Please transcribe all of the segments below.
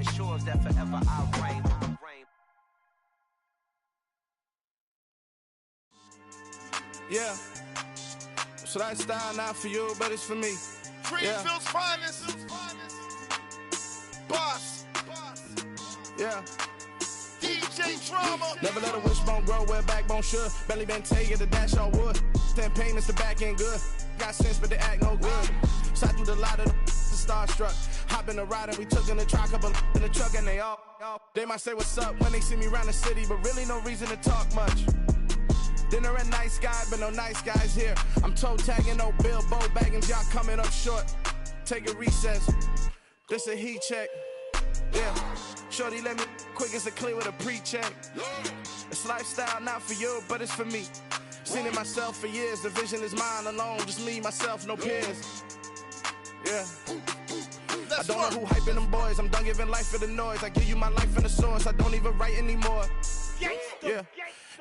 ensures that forever I reign. Yeah. So that style not for you, but it's for me. Greenfield's finest. Boss. Yeah. DJ Drama. Never let a wishbone grow where a backbone should. Belly been take the dash all wood. 10 payments, the back end good. Got sense, but they act no good. Shot through the lot of the starstruck. Hop in the ride and we took in the truck, couple in the truck, and they all. They might say what's up when they see me around the city, but really no reason to talk much. Dinner at nice guy, but no nice guys here. I'm toe tagging, no Bilbo bagging, y'all coming up short. Take a recess. This a heat check. Yeah. Shorty let me quick as a clear with a pre-check. It's lifestyle not for you, but it's for me. Seen it myself for years. The vision is mine alone. Just me, myself, no peers. Yeah. I don't know who hyping them boys. I'm done giving life for the noise. I give you my life in the source. I don't even write anymore. Yeah.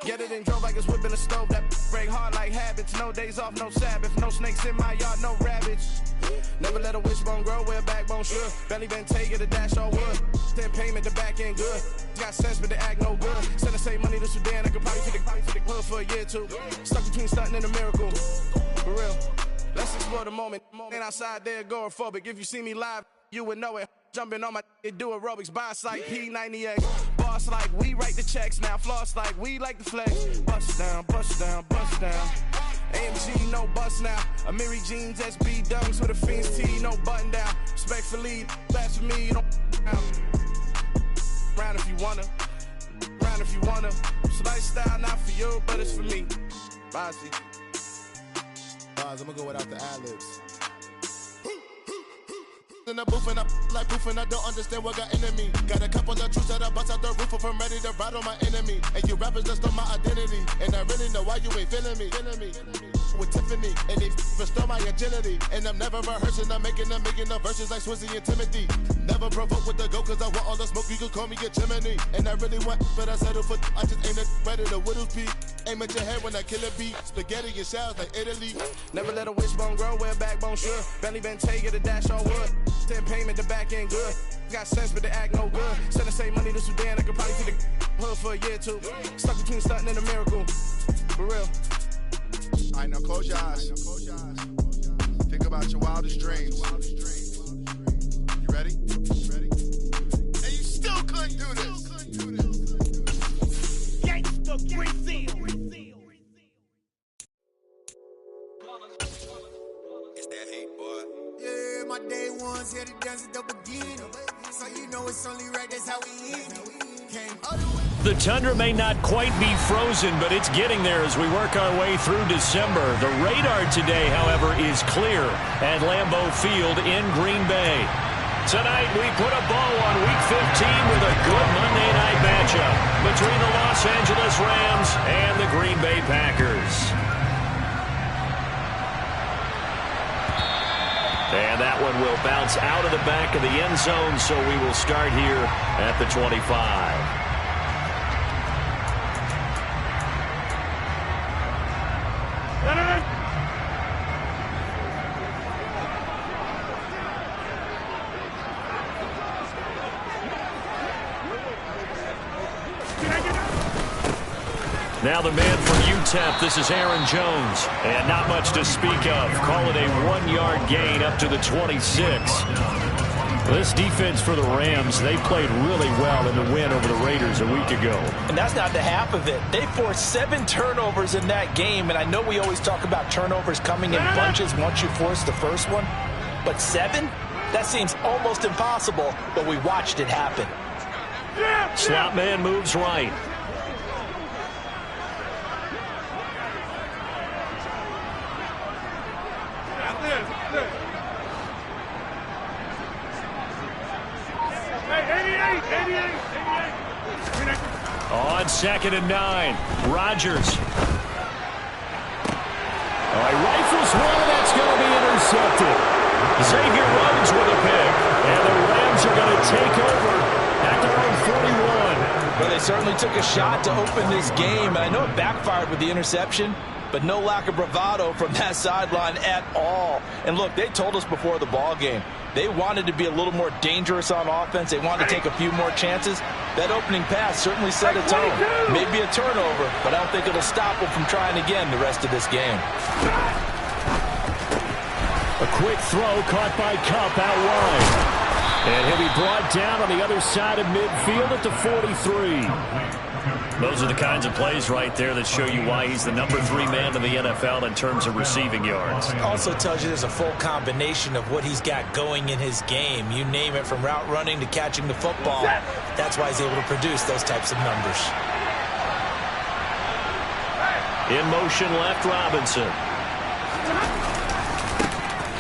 Get it and drove like it's whipping a stove. That break hard like habits. No days off, no Sabbath. No snakes in my yard, no rabbits. Never let a wishbone grow where a backbone should. Belly been take it, a dash all wood. 10 payment, the back end good. Got sense, but they act no good. Send the same money to Sudan. I could probably fit the hood for a year or two. Stuck between stunting and a miracle. For real. Let's explore the moment. Ain't outside there agoraphobic. If you see me live, you would know it. Jumping on my do aerobics, boss like P90X. Boss like we write the checks now. Floss like we like the flex. Bust down, bust down, bust down. AMG, no bust now. Amiri jeans, SB dunks with a Fiends T, no button down. Respectfully, that's for me, you don't round if you wanna. Round if you wanna. So lifestyle not for you, but it's for me. Beezy. I'm gonna go without the ad-libs. In the booth and I like proof and I don't understand what got into me. Got a couple of truths that I bust out the roof if I'm ready to ride on my enemy. And you rappers just on my identity. And I really know why you ain't feeling me. With Tiffany and they restore my agility. And I'm never rehearsing, I'm making the verses like Swizzy and Timothy. Never provoke with the go cause I want all the smoke, you can call me a chimney. And I really want, but I settle for I just aim it better the widow's peak. Aim at your head when I kill a beat. Spaghetti and shells like Italy. Never let a wishbone grow where a backbone should. Belly been take it, a dash all wood. 10 payment, the back end good. Got sense, but they act no good. Send the same money to Sudan, I could probably fit the hood for a year or two. Stuck between stunting and a miracle. For real. Alright, now close your eyes. Think about your wildest dreams. You ready? And you still couldn't do this. Gangsta Brazil. It's that hate, boy. Yeah, my day ones here to dance at the beginning. So you know it's only right, that's how we eat. The tundra may not quite be frozen, but it's getting there as we work our way through December. The radar today, however, is clear at Lambeau Field in Green Bay. Tonight, we put a bow on Week 15 with a good Monday night matchup between the Los Angeles Rams and the Green Bay Packers. And that one will bounce out of the back of the end zone, so we will start here at the 25. Now the man from UTEP, this is Aaron Jones. And not much to speak of. Call it a 1-yard gain up to the 26. This defense for the Rams, they played really well in the win over the Raiders a week ago. And that's not the half of it. They forced 7 turnovers in that game, and I know we always talk about turnovers coming in bunches once you force the first one. But 7? That seems almost impossible, but we watched it happen. Slot man moves right. On 2nd and 9, Rodgers. He rifles one, that's going to be intercepted. Xavier Rhodes with a pick, and the Rams are going to take over at their own 41. Well, they certainly took a shot to open this game, and I know it backfired with the interception, but no lack of bravado from that sideline at all. And look, they told us before the ball game, They wanted to be a little more dangerous on offense. They wanted to take a few more chances. That opening pass certainly set a tone. Maybe a turnover, but I don't think it'll stop them from trying again the rest of this game. A quick throw caught by Kupp out wide. And he'll be brought down on the other side of midfield at the 43. Those are the kinds of plays right there that show you why he's the number 3 man in the NFL in terms of receiving yards. Also tells you there's a full combination of what he's got going in his game. You name it, from route running to catching the football. That's why he's able to produce those types of numbers. In motion left, Robinson.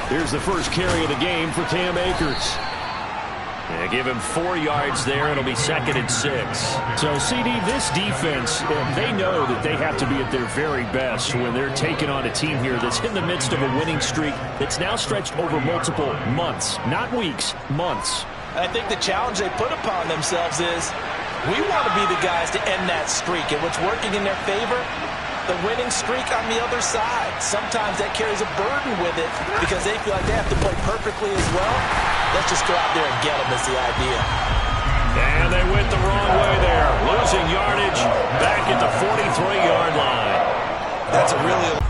Here's the first carry of the game for Cam Akers. Yeah, give him 4 yards there. It'll be 2nd and 6. So, CD, this defense, they know that they have to be at their very best when they're taking on a team here that's in the midst of a winning streak that's now stretched over multiple months, not weeks, months. I think the challenge they put upon themselves is we want to be the guys to end that streak, and what's working in their favor, the winning streak on the other side. Sometimes that carries a burden with it because they feel like they have to play perfectly as well. Let's just go out there and get them is the idea. And they went the wrong way there. Losing yardage back at the 43-yard line. That's a really...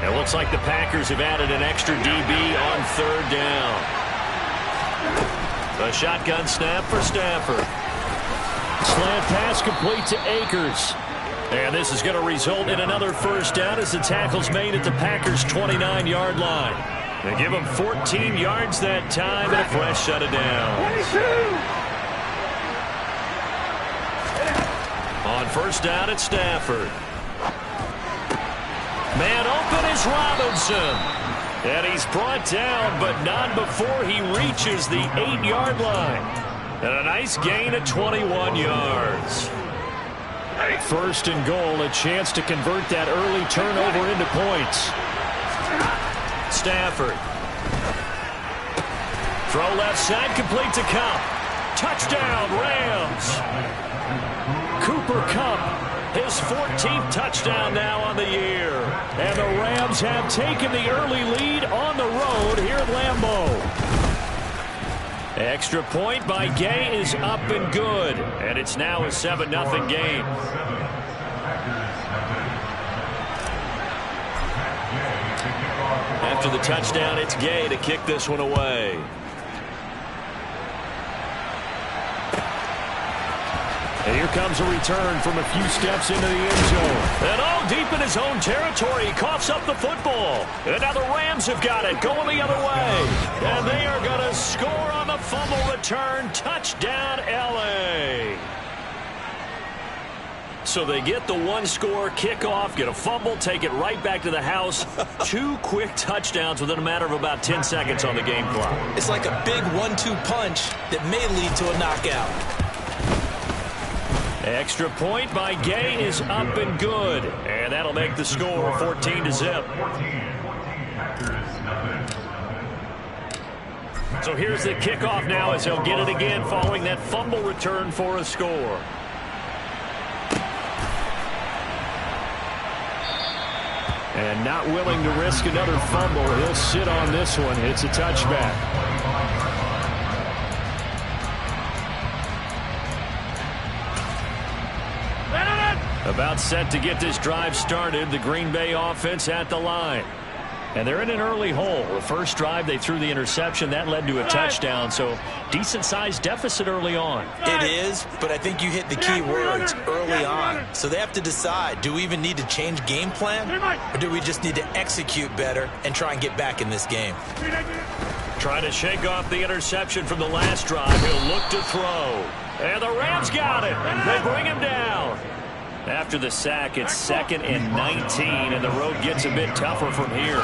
It looks like the Packers have added an extra DB on 3rd down. A shotgun snap for Stafford. Slant pass complete to Akers. And this is going to result in another 1st down as the tackle's made at the Packers' 29-yard line. They give them 14 yards that time and a fresh set of downs. On 1st down at Stafford. Man open is Robinson. And he's brought down, but not before he reaches the 8-yard line. And a nice gain of 21 yards. 1st and goal, a chance to convert that early turnover into points. Stafford. Throw left side, complete to Kupp. Touchdown, Rams. Cooper Kupp. His 14th touchdown now on the year. And the Rams have taken the early lead on the road here at Lambeau. Extra point by Gay is up and good. And it's now a 7-0 game. After the touchdown, it's Gay to kick this one away. And here comes a return from a few steps into the end zone. And deep in his own territory, he coughs up the football. And now the Rams have got it, going the other way. And they are going to score on the fumble return. Touchdown, L.A. So they get the 1-score kickoff, get a fumble, take it right back to the house. 2 quick touchdowns within a matter of about 10 seconds on the game clock. It's like a big 1-2 punch that may lead to a knockout. Extra point by Gay is up and good. And that'll make the score 14-0. So here's the kickoff now as he'll get it again following that fumble return for a score. And not willing to risk another fumble. He'll sit on this one. It's a touchback. About set to get this drive started, the Green Bay offense at the line. And they're in an early hole. The first drive, they threw the interception. That led to a touchdown, so decent-sized deficit early on. It is, but I think you hit the key words, early on. So they have to decide, do we even need to change game plan, or do we just need to execute better and try and get back in this game? Trying to shake off the interception from the last drive. He'll look to throw. And the Rams got it. They bring him down. After the sack, it's 2nd and 19, and the road gets a bit tougher from here.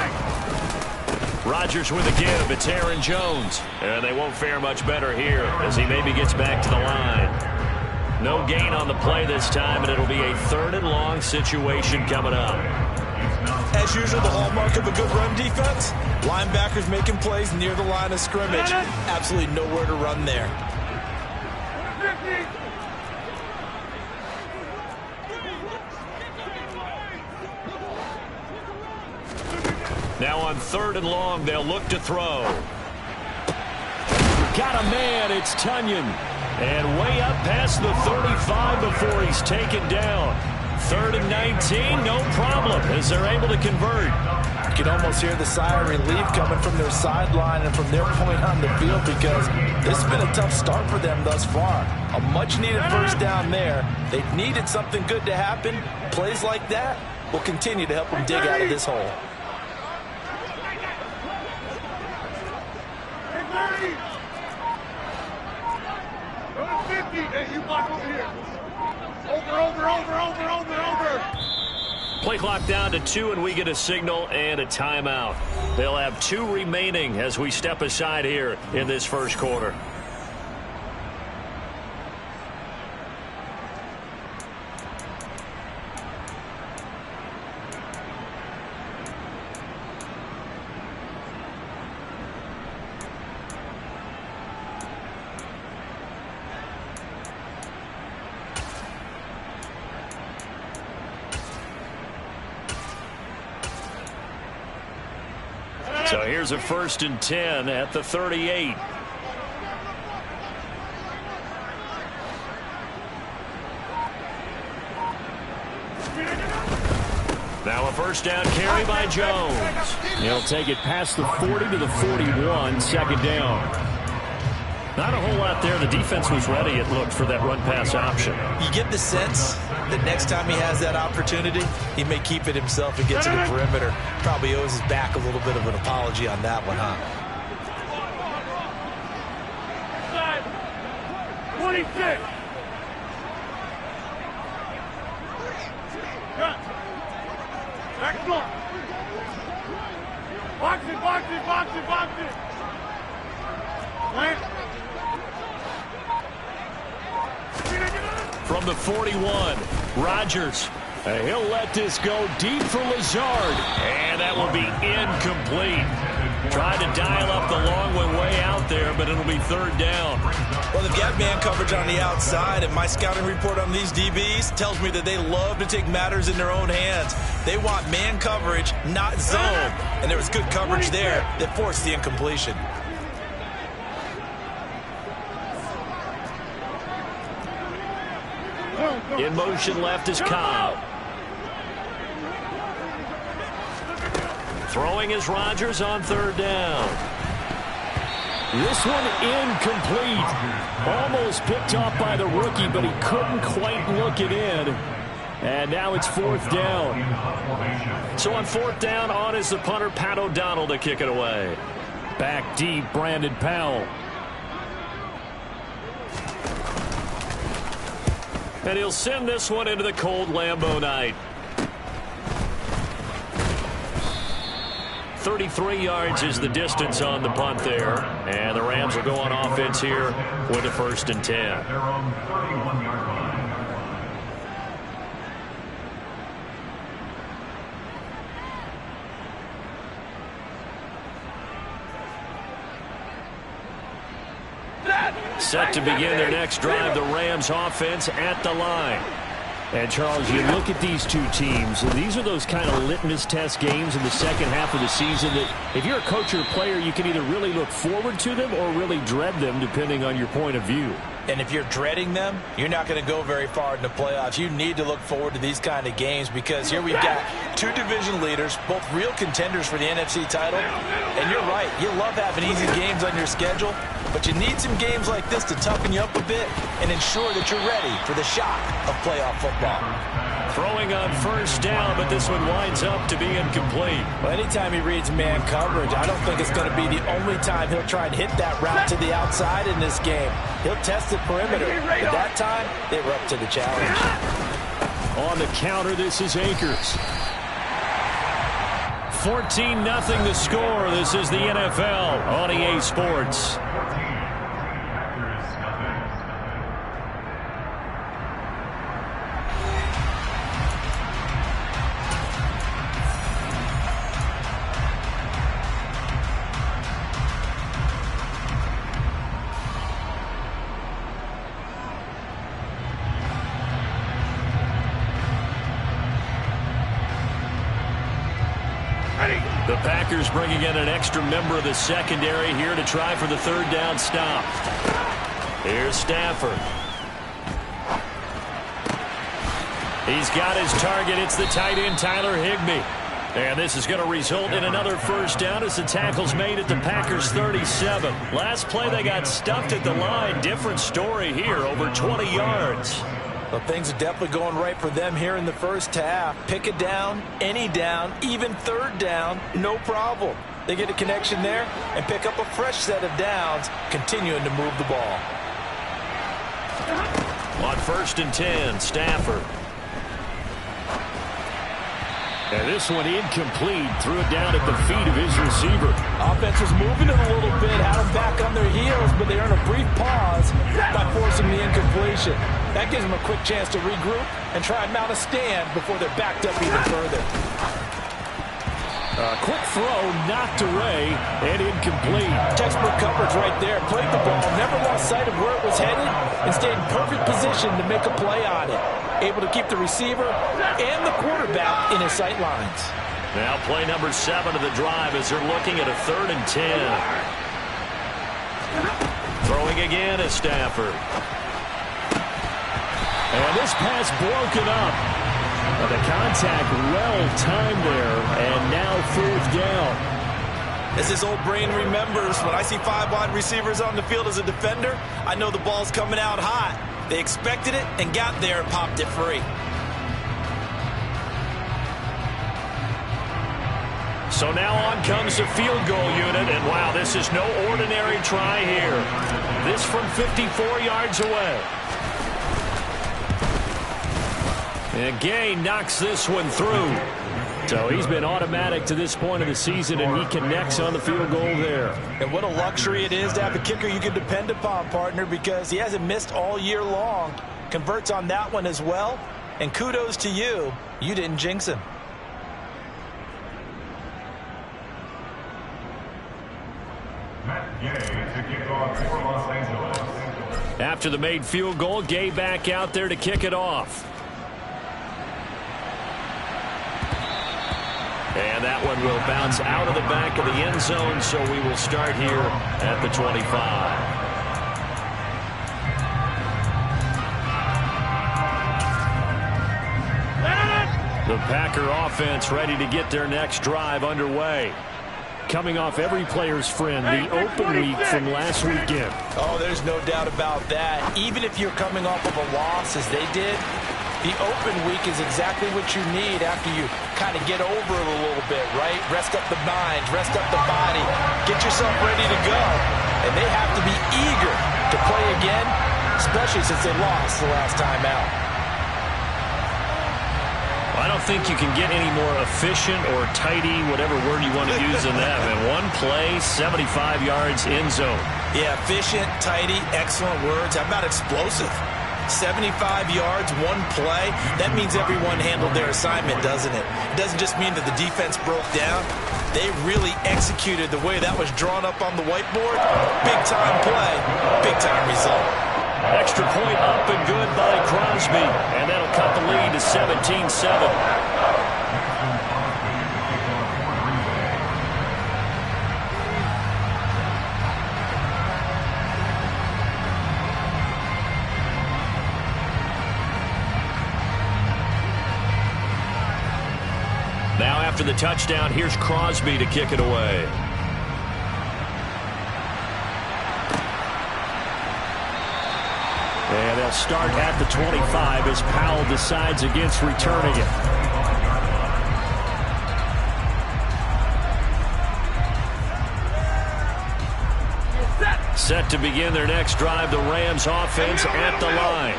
Rodgers with a give. It's Aaron Jones. And they won't fare much better here as he maybe gets back to the line. No gain on the play this time, and it'll be a 3rd and long situation coming up. As usual, the hallmark of a good run defense, linebackers making plays near the line of scrimmage. Absolutely nowhere to run there. Now on 3rd and long, they'll look to throw. Got a man, it's Tunyon. And way up past the 35 before he's taken down. 3rd and 19, no problem, as they're able to convert. You can almost hear the sigh of relief coming from their sideline and from their point on the field, because this has been a tough start for them thus far. A much-needed 1st down there. They've needed something good to happen. Plays like that will continue to help them dig out of this hole. Play clock down to 2, and we get a signal and a timeout. They'll have 2 remaining as we step aside here in this 1st quarter. So here's a 1st and 10 at the 38. Now a 1st down carry by Jones. He'll take it past the 40 to the 41, 2nd down. Not a whole lot there. The defense was ready, it looked, for that run-pass option. You get the sense that next time he has that opportunity, he may keep it himself and get to the perimeter. Probably owes his back a little bit of an apology on that one, huh? 26. Back block. Box it, box it, box it, box it. Plant. From the 41, Rodgers. He'll let this go deep for Lazard. And that will be incomplete. Tried to dial up the long one way out there, but it'll be 3rd down. Well, they've got man coverage on the outside, and my scouting report on these DBs tells me that they love to take matters in their own hands. They want man coverage, not zone. And there was good coverage there that forced the incompletion. In motion left is Cobb. Throwing is Rodgers on 3rd down. This one incomplete. Almost picked off by the rookie, but he couldn't quite look it in. And now it's 4th down. So on 4th down, on is the punter, Pat O'Donnell, to kick it away. Back deep, Brandon Powell. And he'll send this one into the cold Lambeau night. 33 yards is the distance on the punt there. And the Rams will go on offense here with a 1st and 10. Set to begin their next drive, the Rams offense at the line. And, Charles, you look at these two teams, and these are those kind of litmus test games in the second half of the season that if you're a coach or a player, you can either really look forward to them or really dread them, depending on your point of view. And if you're dreading them, you're not going to go very far in the playoffs. You need to look forward to these kind of games because here we've got two division leaders, both real contenders for the NFC title. And you're right, you love having easy games on your schedule, but you need some games like this to toughen you up a bit and ensure that you're ready for the shock of playoff football. Throwing on first down, but this one winds up to be incomplete. Well, anytime he reads man coverage, I don't think it's going to be the only time he'll try and hit that route to the outside in this game. He'll test the perimeter, but that time, they were up to the challenge. On the counter, this is Akers. 14-0 the score. This is the NFL on EA Sports. The Packers bringing in an extra member of the secondary here to try for the third down stop. Here's Stafford. He's got his target. It's the tight end, Tyler Higbee. And this is going to result in another first down as the tackle's made at the Packers' 37. Last play, they got stuffed at the line. Different story here, over 20 yards. Well, things are definitely going right for them here in the first half. Pick a down, any down, even third down, no problem. They get a connection there and pick up a fresh set of downs, continuing to move the ball. On 1st and 10, Stafford. And this one incomplete. Threw it down at the feet of his receiver. Offense was moving it a little bit, had them back on their heels, but they earned a brief pause by forcing the incompletion. That gives them a quick chance to regroup and try and mount a stand before they're backed up even further. A quick throw, knocked away, and incomplete. Textbook coverage right there. Played the ball, never lost sight of where it was headed, and stayed in perfect position to make a play on it. Able to keep the receiver and the quarterback in his sight lines. Now play number 7 of the drive as they're looking at a 3rd and 10. Throwing again is Stafford. And this pass broken up. The contact well-timed there, and now 4th down. As his old brain remembers, when I see 5 wide receivers on the field as a defender, I know the ball's coming out hot. They expected it and got there and popped it free. So now on comes the field goal unit, and wow, this is no ordinary try here. This from 54 yards away. And Gay knocks this one through. So he's been automatic to this point of the season, and he connects on the field goal there. And what a luxury it is to have a kicker you can depend upon, partner, because he hasn't missed all year long. Converts on that one as well. And kudos to you. You didn't jinx him. After the made field goal, Gay back out there to kick it off. And that one will bounce out of the back of the end zone, so we will start here at the 25. The Packer offense ready to get their next drive underway. Coming off every player's friend, the open week from last weekend. Oh, there's no doubt about that. Even if you're coming off of a loss as they did, the open week is exactly what you need after you kind of get over it a little bit, right? Rest up the mind, rest up the body, get yourself ready to go. And they have to be eager to play again, especially since they lost the last time out. I don't think you can get any more efficient or tidy, whatever word you want to use in that. And one play, 75 yards in zone. Yeah, efficient, tidy, excellent words. How about explosive? 75 yards, one play. That means everyone handled their assignment, doesn't it? It doesn't just mean that the defense broke down. They really executed the way that was drawn up on the whiteboard. Big-time play, big-time result. Extra point up and good by Crosby. And that'll cut the lead to 17-7. Now after the touchdown, here's Crosby to kick it away. And they'll start at the 25 as Powell decides against returning it. Set to begin their next drive, the Rams offense at the line.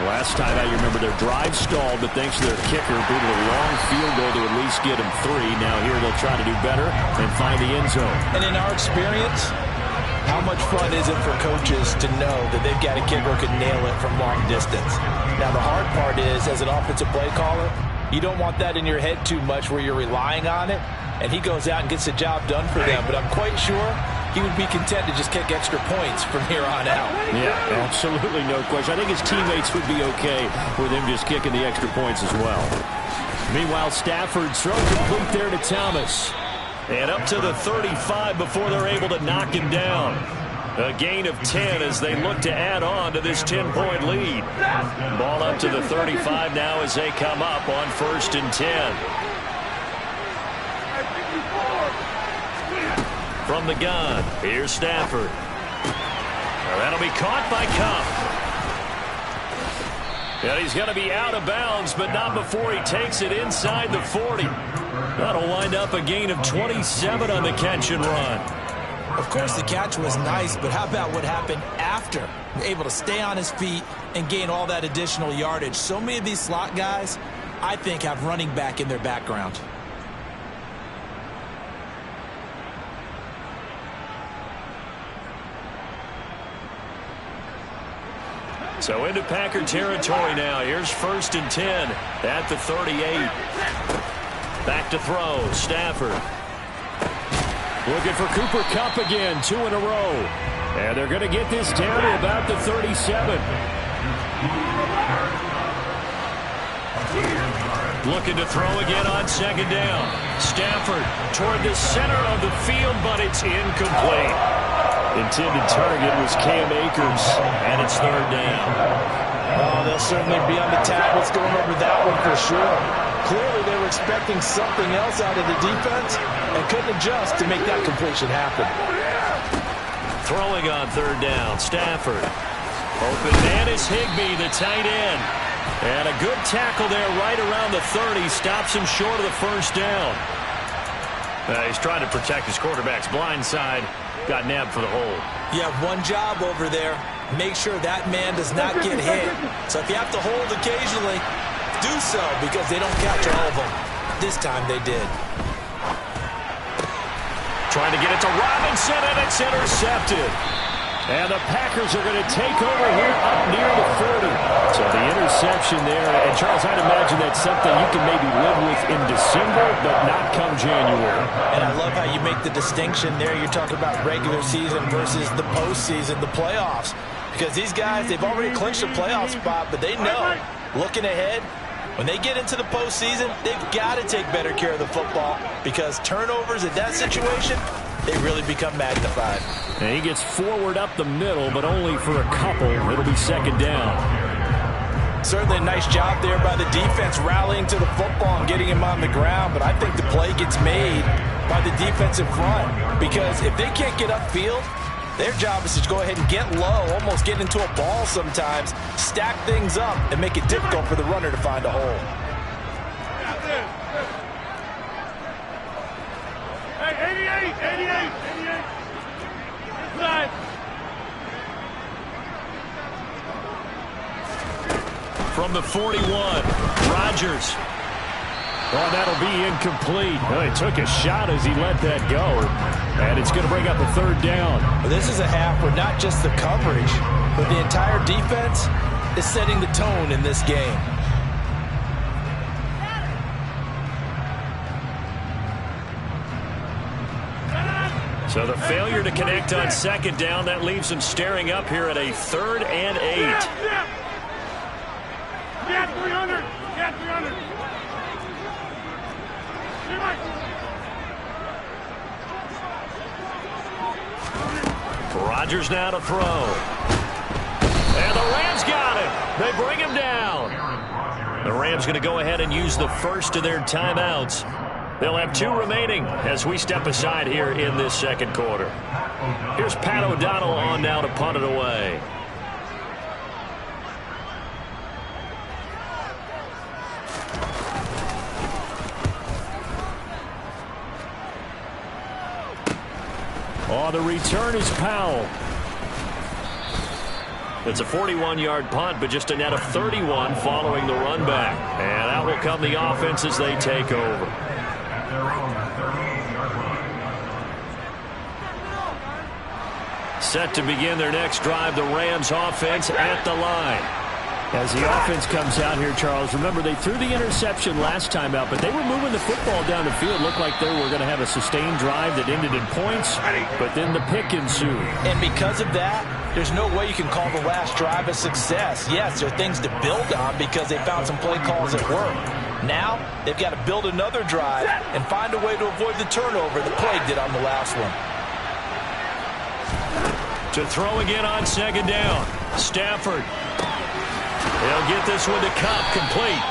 Last time out, you remember their drive stalled, but thanks to their kicker, booted a long field goal to at least get them 3. Now here they'll try to do better and find the end zone. And in our experience, how much fun is it for coaches to know that they've got a kicker who can nail it from long distance? Now, the hard part is, as an offensive play caller, you don't want that in your head too much where you're relying on it, and he goes out and gets the job done for them. But I'm quite sure he would be content to just kick extra points from here on out. Yeah, absolutely no question. I think his teammates would be okay with him just kicking the extra points as well. Meanwhile, Stafford's throw complete there to Thomas. And up to the 35 before they're able to knock him down. A gain of 10 as they look to add on to this 10-point lead. Ball up to the 35 now as they come up on 1st and 10. From the gun, here's Stafford. Now that'll be caught by Kupp. And he's going to be out of bounds, but not before he takes it inside the 40. That'll wind up a gain of 27 on the catch and run. Of course, the catch was nice, but how about what happened after? Able to stay on his feet and gain all that additional yardage. So many of these slot guys, I think, have running back in their background. So into Packer territory now. Here's 1st and 10 at the 38. Back to throw. Stafford. Looking for Cooper Kupp again. 2 in a row. And they're going to get this down to about the 37. Looking to throw again on 2nd down. Stafford toward the center of the field, but it's incomplete. Intended target was Cam Akers, and it's 3rd down. Oh, they'll certainly be on the tablets going over that one for sure. Clearly, they were expecting something else out of the defense and couldn't adjust to make that completion happen. Throwing on 3rd down, Stafford. Open man is Higbee, the tight end. And a good tackle there right around the 30. Stops him short of the 1st down. He's trying to protect his quarterback's blind side. Got nabbed for the hole. You have one job over there. Make sure that man does not get hit. So if you have to hold occasionally, do so because they don't catch all of them. This time they did. Trying to get it to Robinson, and it's intercepted. And the Packers are going to take over here up near the 40. So the interception there. And, Charles, I'd imagine that's something you can maybe live with in December, but not come January. And I love how you make the distinction there. You're talking about regular season versus the postseason, the playoffs. Because these guys, they've already clinched a playoff spot, but they know, looking ahead, when they get into the postseason, they've got to take better care of the football because turnovers in that situation, they really become magnified. And he gets forward up the middle, but only for a couple. It'll be 2nd down. Certainly a nice job there by the defense rallying to the football and getting him on the ground, but I think the play gets made by the defensive front because if they can't get upfield, their job is to go ahead and get low, almost get into a ball sometimes, stack things up, and make it difficult for the runner to find a hole. Hey, 88. Inside. From the 41, Rodgers. Oh, that'll be incomplete. Well, he took a shot as he let that go. And it's going to bring up a 3rd down. Well, this is a half where not just the coverage, but the entire defense is setting the tone in this game. So the failure to connect on 2nd down, that leaves him staring up here at a 3rd and 8. Get 300. Get 300. Rodgers now to throw. And the Rams got it. They bring him down. The Rams going to go ahead and use the first of their timeouts. They'll have 2 remaining as we step aside here in this 2nd quarter. Here's Pat O'Donnell on now to punt it away. Oh, the return is Powell. It's a 41-yard punt, but just a net of 31 following the run back. And out will come the offense as they take over. Set to begin their next drive, the Rams offense at the line. As the offense comes out here, Charles, remember they threw the interception last time out, but they were moving the football down the field. Looked like they were going to have a sustained drive that ended in points, but then the pick ensued. And because of that, there's no way you can call the last drive a success. Yes, there are things to build on because they found some play calls that work. Now, they've got to build another drive and find a way to avoid the turnover the play did on the last one. To throw again on second down. Stafford. He'll get this one to Cup, complete.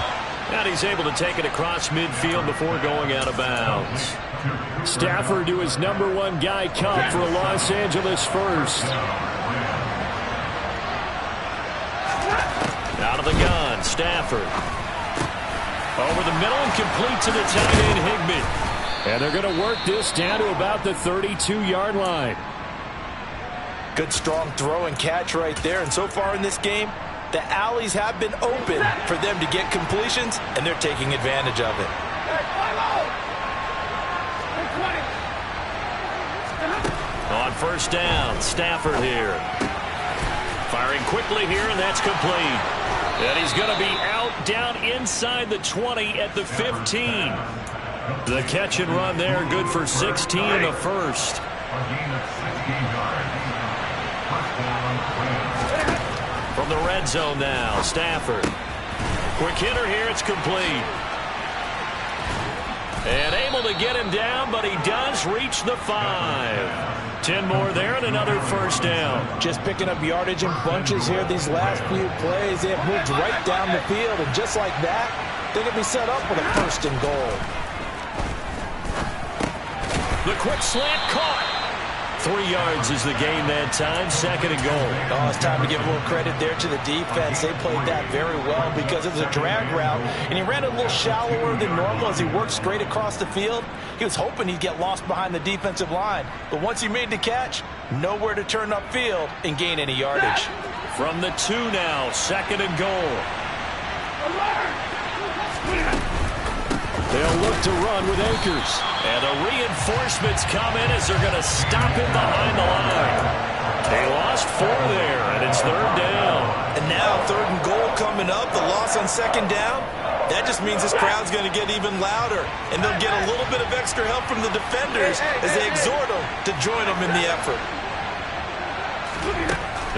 And he's able to take it across midfield before going out of bounds. Stafford to his #1 guy, Cup, for a Los Angeles first. Out of the gun, Stafford. Over the middle and complete to the tight end, Higbee. And they're going to work this down to about the 32-yard line. Good strong throw and catch right there. And so far in this game, the alleys have been open for them to get completions, and they're taking advantage of it. On first down, Stafford here. Firing quickly here, and that's complete. And he's going to be out down inside the 20 at the 15. The catch and run there, good for 16 in the first. From the red zone now, Stafford. Quick hitter here, it's complete. And able to get him down, but he does reach the 5. 10 more there and another first down. Just picking up yardage in bunches here these last few plays. They have moved right down the field, and just like that, they can be set up with a first and goal. The quick slant caught. 3 yards is the gain that time, second and goal. Oh, it's time to give a little credit there to the defense. They played that very well because it was a drag route, and he ran a little shallower than normal as he worked straight across the field. He was hoping he'd get lost behind the defensive line, but once he made the catch, nowhere to turn upfield and gain any yardage. From the 2 now, second and goal. They'll look to run with Akers. And the reinforcements come in as they're going to stop him behind the line. They lost 4 there, and it's third down. And now third and goal coming up, the loss on second down. That just means this crowd's going to get even louder, and they'll get a little bit of extra help from the defenders as they exhort them to join them in the effort.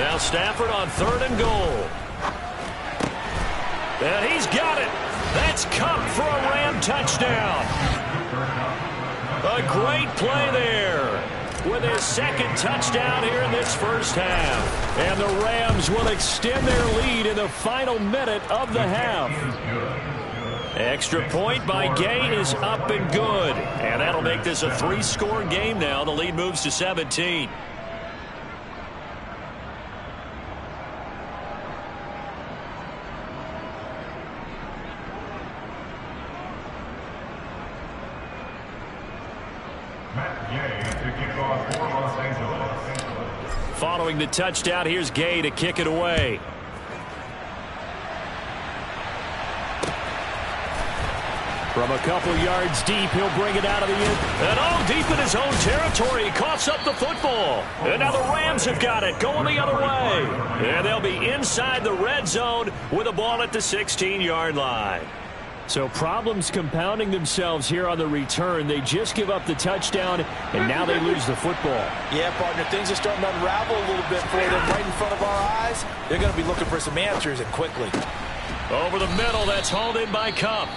Now Stafford on third and goal. And he's got it. That's Cup for a Ram touchdown. A great play there with his second touchdown here in this first half. And the Rams will extend their lead in the final minute of the half. Extra point by Gay is up and good. And that'll make this a 3-score game now. The lead moves to 17. Following the touchdown, here's Gay to kick it away. From a couple yards deep, he'll bring it out of the end. And all deep in his own territory, he coughs up the football. And now the Rams have got it, going the other way. And they'll be inside the red zone with the ball at the 16-yard line. So problems compounding themselves here on the return. They just give up the touchdown, and now they lose the football. Yeah, partner, things are starting to unravel a little bit for them right in front of our eyes. They're going to be looking for some answers, and quickly. Over the middle, that's hauled in by Cup.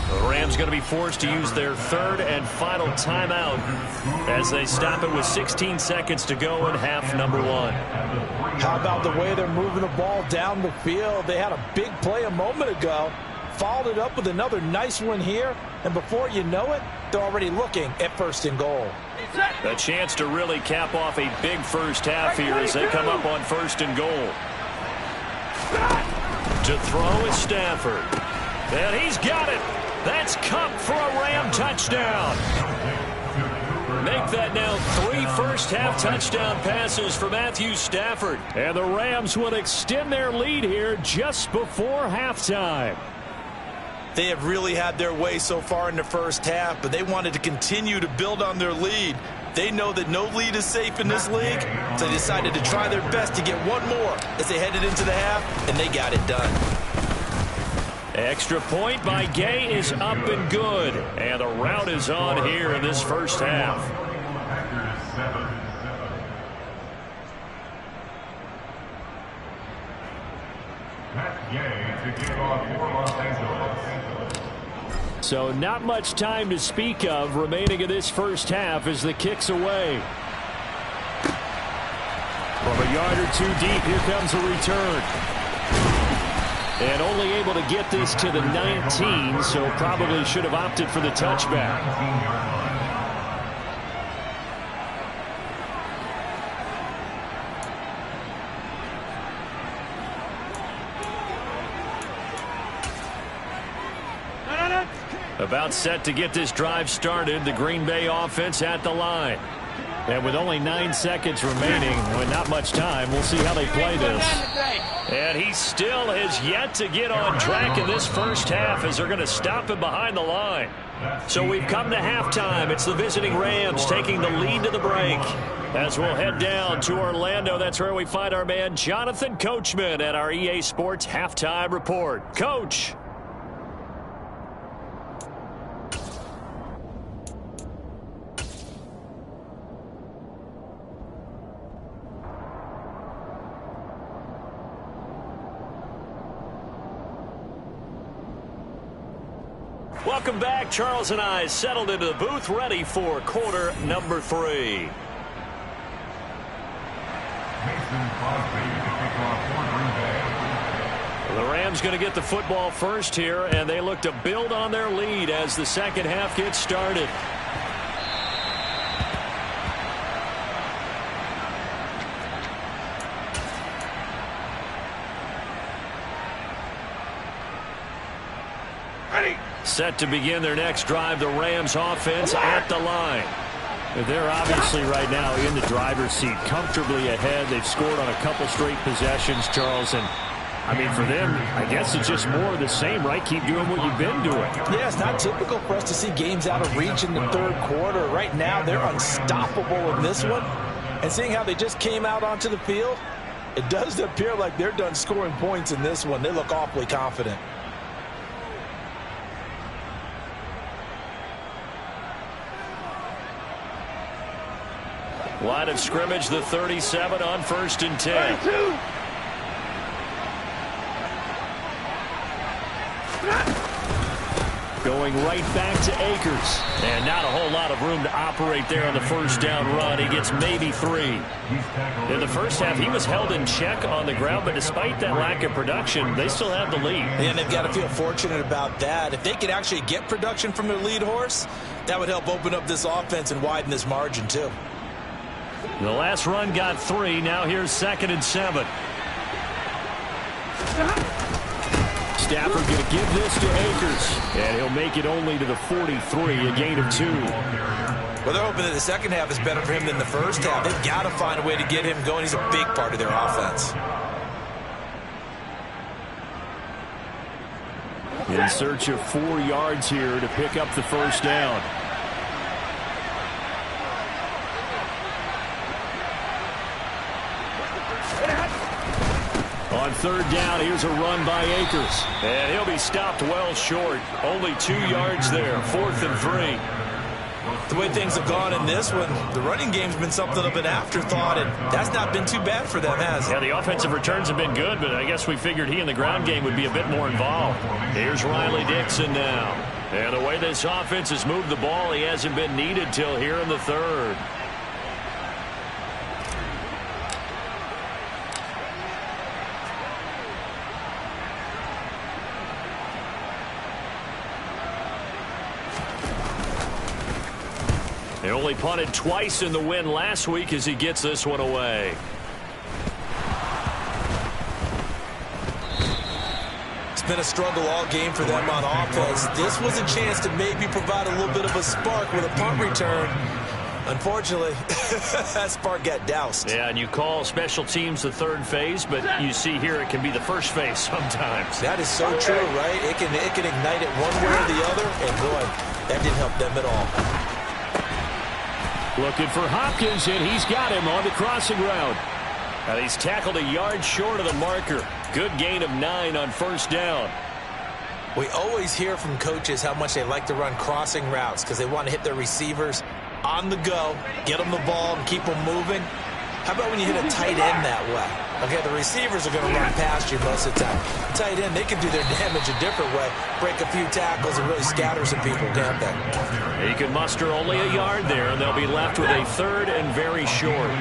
The Rams going to be forced to use their third and final timeout as they stop it with 16 seconds to go in half number 1. How about the way they're moving the ball down the field? They had a big play a moment ago. Followed it up with another nice one here, and before you know it, they're already looking at first and goal. A chance to really cap off a big first half here as they come up on first and goal. To throw is Stafford. And he's got it. That's Cup for a Ram touchdown. Make that now 3 first-half touchdown passes for Matthew Stafford. And the Rams would extend their lead here just before halftime. They have really had their way so far in the first half, but they wanted to continue to build on their lead. They know that no lead is safe in this league, so they decided to try their best to get one more as they headed into the half, and they got it done. Extra point by Gay is up and good. And the rout is on here in this first half. So not much time to speak of remaining in this first half as the kick's away. From a yard or 2 deep, here comes a return. And only able to get this to the 19, so probably should have opted for the touchback. About set to get this drive started, the Green Bay offense at the line. And with only 9 seconds remaining, with not much time, we'll see how they play this. And he still has yet to get on track in this first half as they're going to stop him behind the line. So we've come to halftime. It's the visiting Rams taking the lead to the break. As we'll head down to Orlando, that's where we find our man Jonathan Coachman at our EA Sports Halftime Report. Coach. Welcome back. Charles and I settled into the booth, ready for quarter number 3. The Rams going to get the football first here, and they look to build on their lead as the second half gets started. Set to begin their next drive, the Rams offense at the line. They're obviously right now in the driver's seat, comfortably ahead. They've scored on a couple straight possessions, Charles, and I mean, for them, I guess it's just more of the same, right? Keep doing what you've been doing. Yeah, it's not typical for us to see games out of reach in the third quarter. Right now, they're unstoppable in this one. And seeing how they just came out onto the field, it does appear like they're done scoring points in this one. They look awfully confident. Line of scrimmage, the 37 on 1st and 10. 32. Going right back to Akers. And not a whole lot of room to operate there on the first down run. He gets maybe 3. In the first half, he was held in check on the ground, but despite that lack of production, they still have the lead. And they've got to feel fortunate about that. If they could actually get production from their lead horse, that would help open up this offense and widen this margin, too. The last run got 3. Now here's 2nd and 7. Stafford going to give this to Akers. And he'll make it only to the 43, a gain of 2. Well, they're hoping that the second half is better for him than the first half. They've got to find a way to get him going. He's a big part of their offense. In search of 4 yards here to pick up the first down. On 3rd down, here's a run by Akers. And he'll be stopped well short. Only 2 yards there. 4th and 3. The way things have gone in this one, the running game's been something of an afterthought, and that's not been too bad for them, has it? Yeah, the offensive returns have been good, but I guess we figured he in the ground game would be a bit more involved. Here's Riley Dixon now. And the way this offense has moved the ball, he hasn't been needed till here in the 3rd. They only punted twice in the win last week as he gets this one away. It's been a struggle all game for them on offense. This was a chance to maybe provide a little bit of a spark with a punt return. Unfortunately, that spark got doused. Yeah, and you call special teams the third phase, but you see here it can be the first phase sometimes. That is so true, right? It can ignite it one way or the other, and boy, that didn't help them at all. Looking for Hopkins, and he's got him on the crossing route. Now he's tackled a yard short of the marker. Good gain of 9 on first down. We always hear from coaches how much they like to run crossing routes because they want to hit their receivers on the go, get them the ball, and keep them moving. How about when you hit a tight end that way? Okay, the receivers are going to run past you most of the time. Tight end, they can do their damage a different way, break a few tackles and really scatter some people, can't they? He can muster only a yard there, and they'll be left with a third and very short.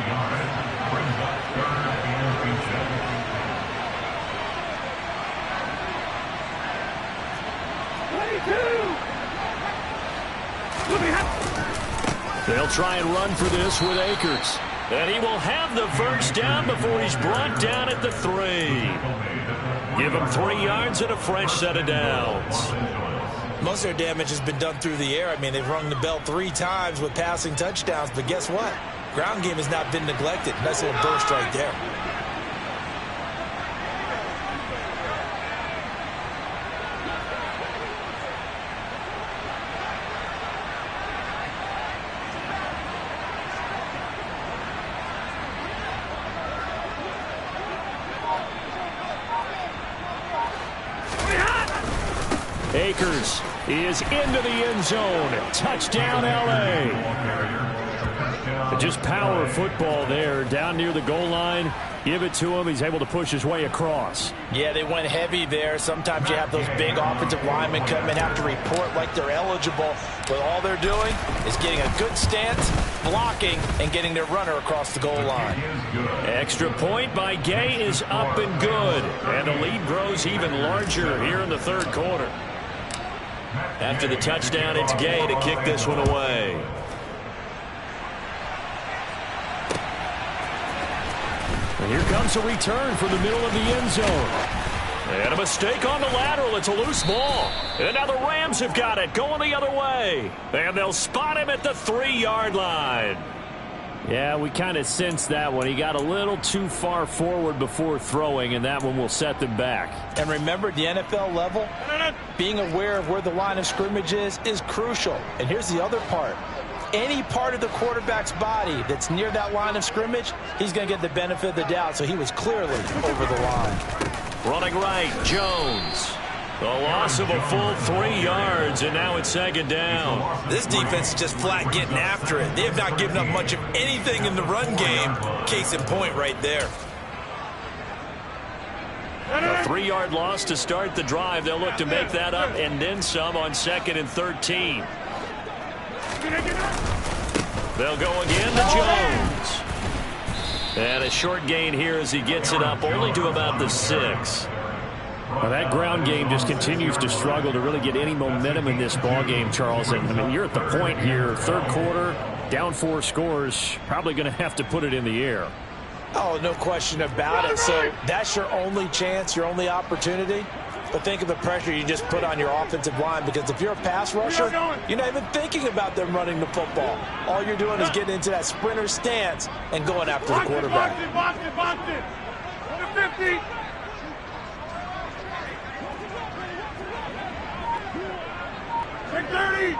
They'll try and run for this with Akers. And he will have the first down before he's brought down at the 3. Give him 3 yards and a fresh set of downs. Most of their damage has been done through the air. I mean, they've rung the bell 3 times with passing touchdowns, but guess what? Ground game has not been neglected. Nice little burst right there. Akers is into the end zone. Touchdown, L.A. Just power football there down near the goal line. Give it to him. He's able to push his way across. Yeah, they went heavy there. Sometimes you have those big offensive linemen come and have to report like they're eligible. But all they're doing is getting a good stance, blocking, and getting their runner across the goal line. Extra point by Gay is up and good. And the lead grows even larger here in the third quarter. After the touchdown, it's Gay to kick this one away. And here comes a return from the middle of the end zone. And a mistake on the lateral. It's a loose ball. And now the Rams have got it, going the other way. And they'll spot him at the 3-yard line. Yeah, we kind of sensed that one. He got a little too far forward before throwing, and that one will set them back. And remember, at the NFL level, being aware of where the line of scrimmage is crucial. And here's the other part. Any part of the quarterback's body that's near that line of scrimmage, he's going to get the benefit of the doubt. So he was clearly over the line. Running right, Jones. The loss of a full 3 yards, and now it's second down. This defense is just flat getting after it. They have not given up much of anything in the run game. Case in point right there. A 3-yard loss to start the drive. They'll look to make that up and then some on 2nd and 13. They'll go again to Jones. And a short gain here as he gets it up only to about the 6. Well, that ground game just continues to struggle to really get any momentum in this ball game, Charles. And I mean, you're at the point here, third quarter, down 4 scores, probably going to have to put it in the air. Oh, no question about it. So that's your only chance, your only opportunity. But think of the pressure you just put on your offensive line, because if you're a pass rusher, you're not even thinking about them running the football. All you're doing is getting into that sprinter stance and going after the quarterback. Box it. 50. Take 30.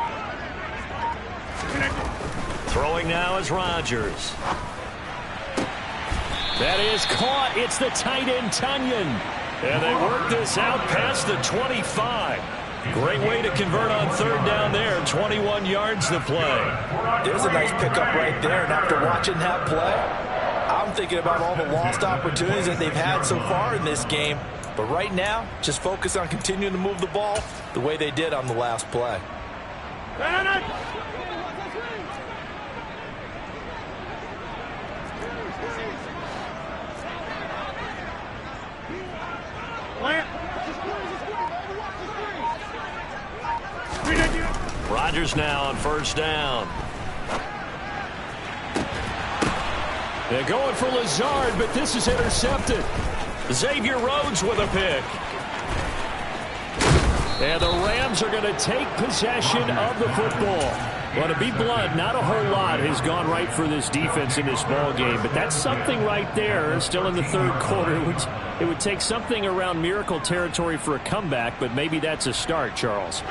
Throwing now is Rodgers. That is caught. It's the tight end, Tunyon. And they work this out past the 25. Great way to convert on third down there. 21 yards to play. There's a nice pickup right there. And after watching that play, I'm thinking about all the lost opportunities that they've had so far in this game. But right now, just focus on continuing to move the ball the way they did on the last play. Rodgers now on first down. They're going for Lazard, but this is intercepted. Xavier Rhodes with a pick. And the Rams are going to take possession of the football. Well, to be blunt, not a whole lot has gone right for this defense in this ball game, but that's something right there. Still in the third quarter, it would take something around miracle territory for a comeback, but maybe that's a start, Charles.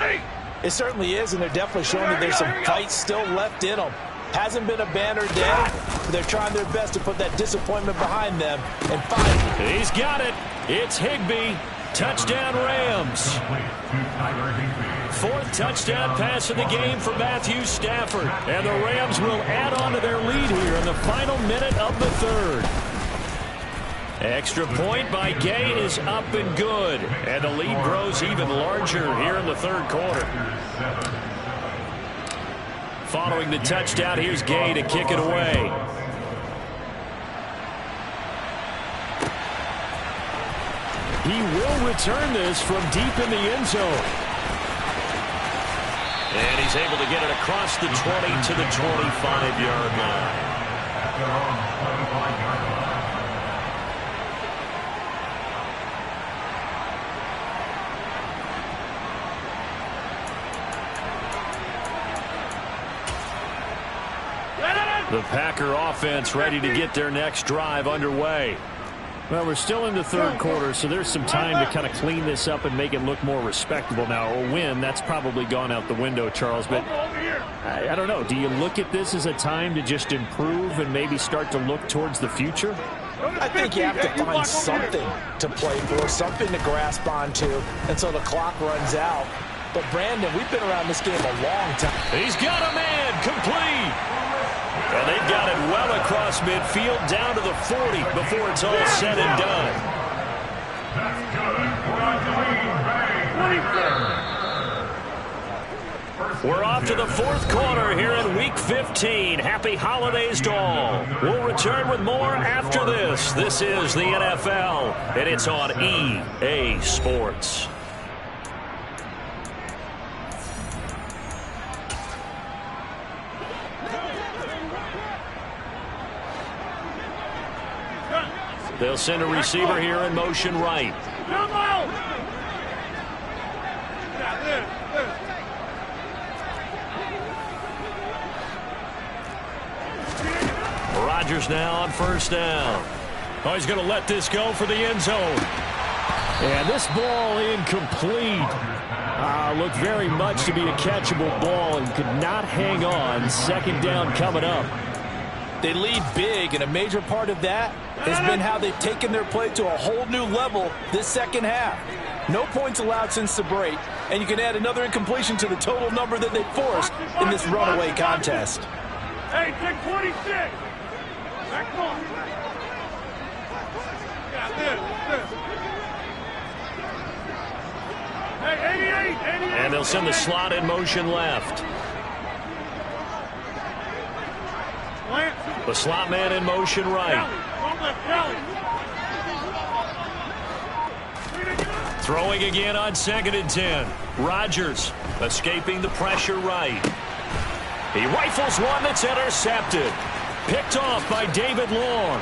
It certainly is, and they're definitely showing that there's some fight still left in them. Hasn't been a banner day, but they're trying their best to put that disappointment behind them and fight. He's got it. It's Higbee. Touchdown, Rams. Fourth touchdown pass of the game for Matthew Stafford. And the Rams will add on to their lead here in the final minute of the third. Extra point by Gay is up and good. And the lead grows even larger here in the third quarter. Following the touchdown, here's Gay to kick it away. He will return this from deep in the end zone. And he's able to get it across the 20 to the 25-yard line. The Packer offense ready to get their next drive underway. Well, we're still in the third quarter, so there's some time to kind of clean this up and make it look more respectable now. A win, that's probably gone out the window, Charles. But I don't know. Do you look at this as a time to just improve and maybe start to look towards the future? I think you have to find something to play for, something to grasp onto until the clock runs out. But, Brandon, we've been around this game a long time. He's got a man complete. And they've got it well across midfield down to the 40 before it's all said and done. We're off to the fourth quarter here in Week 15. Happy holidays to all. We'll return with more after this. This is the NFL, and it's on EA Sports. They'll send a receiver here in motion right. Rodgers now on first down. Oh, he's going to let this go for the end zone. And this ball incomplete. Looked very much to be a catchable ball and could not hang on. Second down coming up. They lead big, and a major part of that has been how they've taken their play to a whole new level this second half. No points allowed since the break, and you can add another incompletion to the total number that they forced in this runaway contest. Hey, take 26. Back on. Yeah, this. Hey, 88. And they'll send the slot in motion left. The slot man in motion right. Throwing again on 2nd and 10. Rodgers escaping the pressure right. He rifles one that's intercepted. Picked off by David Long.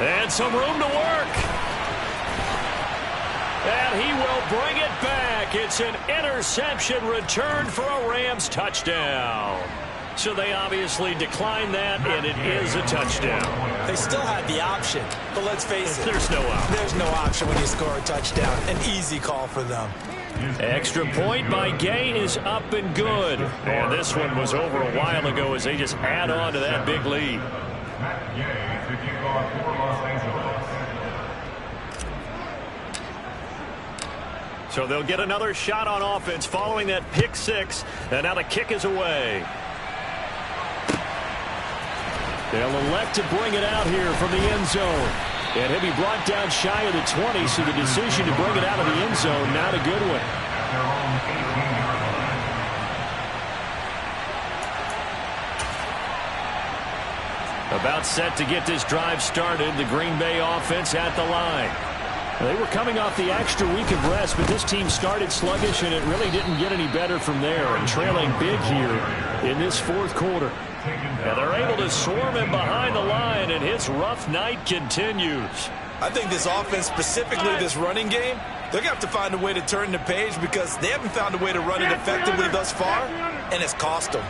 And some room to work. And he will bring it back. It's an interception returned for a Rams touchdown. So they obviously declined that, and it is a touchdown. They still had the option, but let's face it. There's no option. There's no option when you score a touchdown. An easy call for them. Extra point by Gay is up and good. And this one was over a while ago as they just add on to that big lead. So they'll get another shot on offense following that pick six. And now the kick is away. They'll elect to bring it out here from the end zone. And he'll be brought down shy of the 20, so the decision to bring it out of the end zone, not a good one. About set to get this drive started, the Green Bay offense at the line. They were coming off the extra week of rest, but this team started sluggish, and it really didn't get any better from there. And trailing big here in this fourth quarter. And they're able to swarm him behind the line, and his rough night continues. I think this offense, specifically this running game, They're going to have to find a way to turn the page because they haven't found a way to run it effectively thus far, and it's cost them.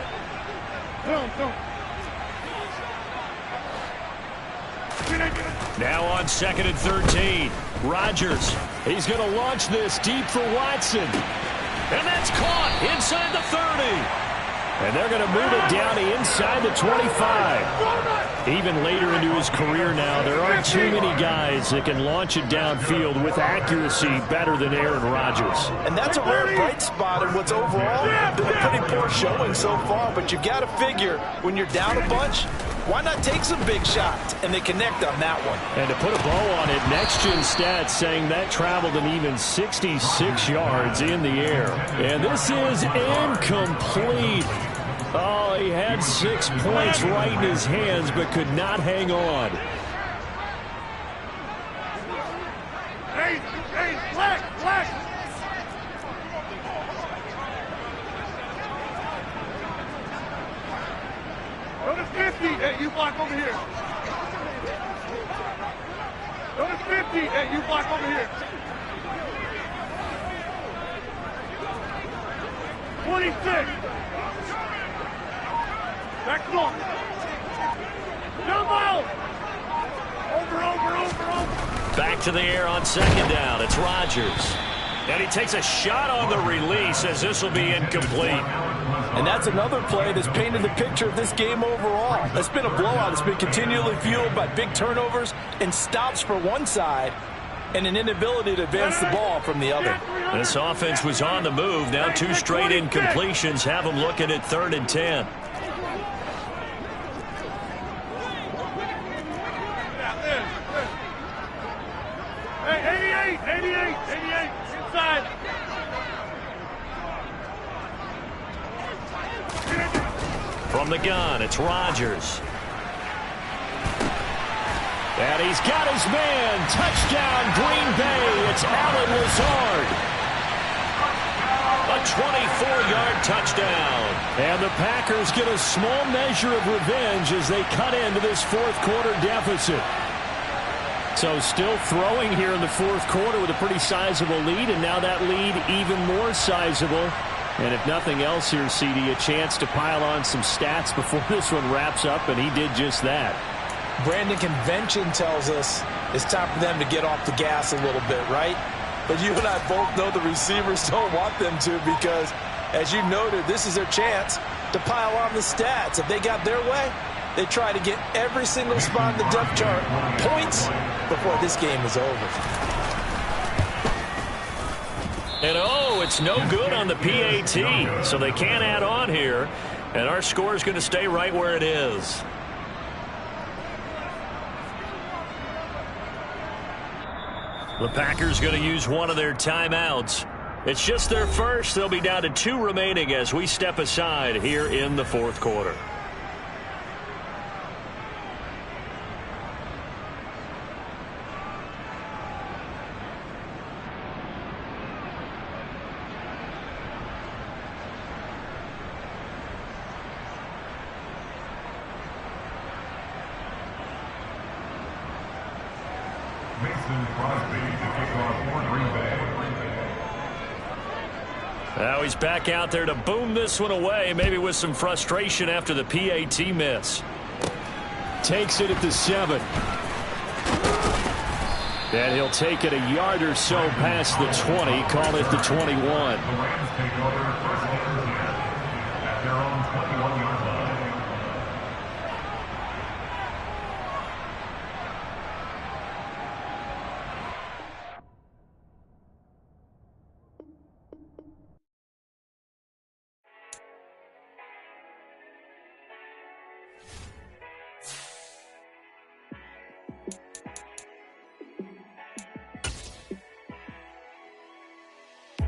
Now on 2nd and 13. Rodgers. He's going to launch this deep for Watson. And that's caught inside the 30. And they're going to move it down inside the 25. Even later into his career now, there aren't too many guys that can launch it downfield with accuracy better than Aaron Rodgers. And that's a rare bright spot in what's overall been a pretty poor showing so far. But you've got to figure when you're down a bunch, why not take some big shots? And they connect on that one. And to put a bow on it, Next Gen Stats saying that traveled an even 66 yards in the air. And this is incomplete. Oh, he had 6 points right in his hands, but could not hang on. Hey, flag. Go to 50. Hey, you block over here. Go to 50. Hey, you block over here. 26. Back block. Jumbo. Over. Back to the air on 2nd down. It's Rodgers. And he takes a shot on the release as this will be incomplete. And that's another play that's painted the picture of this game overall. It's been a blowout. It's been continually fueled by big turnovers and stops for one side and an inability to advance the ball from the other. This offense was on the move. Now 2 straight incompletions have them looking at 3rd and 10. Hey, 88. Inside. From the gun, it's Rodgers. And he's got his man. Touchdown, Green Bay. It's Allen Lazard. A 24-yard touchdown. And the Packers get a small measure of revenge as they cut into this 4th quarter deficit. So still throwing here in the 4th quarter with a pretty sizable lead, and now that lead even more sizable. And if nothing else here, CD, a chance to pile on some stats before this one wraps up, and he did just that. Brandon, convention tells us it's time for them to get off the gas a little bit, right? But you and I both know the receivers don't want them to because, as you noted, this is their chance to pile on the stats. If they got their way, they try to get every single spot in the depth chart points before this game is over. And it's no good on the PAT, so they can't add on here. And our score is going to stay right where it is. The Packers going to use one of their timeouts. It's just their first. They'll be down to 2 remaining as we step aside here in the 4th quarter. Now he's back out there to boom this one away, maybe with some frustration after the PAT miss. Takes it at the 7. And he'll take it a yard or so past the 20, call it the 21. The Rams take over first and 10 at their own 21-yard